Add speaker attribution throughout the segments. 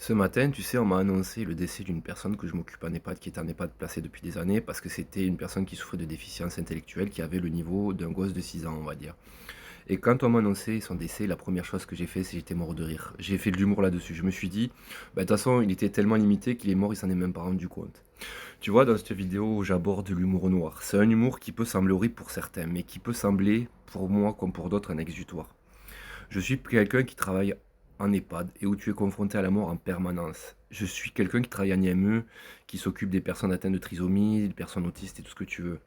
Speaker 1: Ce matin, tu sais, on m'a annoncé le décès d'une personne que je m'occupe en EHPAD, qui est en EHPAD placée depuis des années, parce que c'était une personne qui souffrait de déficience intellectuelle, qui avait le niveau d'un gosse de 6 ans, on va dire. Et quand on m'a annoncé son décès, la première chose que j'ai fait, c'est j'étais mort de rire. J'ai fait de l'humour là-dessus. Je me suis dit, bah, de toute façon, il était tellement limité qu'il est mort, il s'en est même pas rendu compte. Tu vois, dans cette vidéo, j'aborde l'humour noir. C'est un humour qui peut sembler horrible pour certains, mais qui peut sembler, pour moi comme pour d'autres, un exutoire. Je suis quelqu'un qui travaille en EHPAD et où tu es confronté à la mort en permanence. Je suis quelqu'un qui travaille en IME, qui s'occupe des personnes atteintes de trisomie, des personnes autistes et tout ce que tu veux.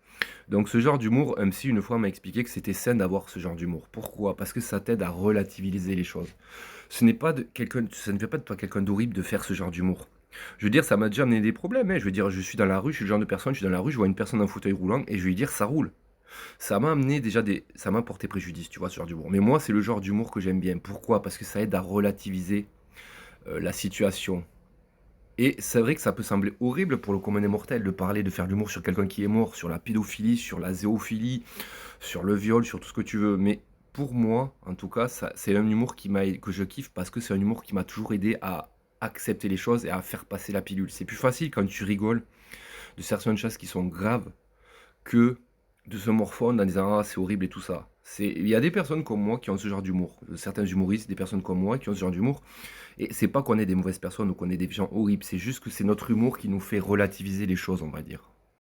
Speaker 1: Donc ce genre d'humour, un psy une fois m'a expliqué que c'était sain d'avoir ce genre d'humour. Pourquoi? Parce que ça t'aide à relativiser les choses. Ce n'est pas de quelqu'un, ça ne fait pas de toi quelqu'un d'horrible de faire ce genre d'humour. Je veux dire, ça m'a déjà amené des problèmes, hein. Je veux dire, je suis dans la rue, je suis le genre de personne, je suis dans la rue, je vois une personne en fauteuil roulant et je vais lui dire ça roule. Ça m'a amené déjà ça m'a porté préjudice, tu vois, ce genre d'humour. Mais moi, c'est le genre d'humour que j'aime bien. Pourquoi? Parce que ça aide à relativiser la situation. Et c'est vrai que ça peut sembler horrible pour le commun des mortels de parler, de faire de l'humour sur quelqu'un qui est mort, sur la pédophilie, sur la zéophilie, sur le viol, sur tout ce que tu veux. Mais pour moi, en tout cas, c'est un humour que je kiffe parce que c'est un humour qui m'a toujours aidé à accepter les choses et à faire passer la pilule. C'est plus facile quand tu rigoles de certaines choses qui sont graves que de se morfondre en disant: «Ah, c'est horrible» et tout ça. Il y a des personnes comme moi qui ont ce genre d'humour, certains humoristes, des personnes comme moi qui ont ce genre d'humour et c'est pas qu'on est des mauvaises personnes ou qu'on est des gens horribles, c'est juste que c'est notre humour qui nous fait relativiser les choses, on va dire.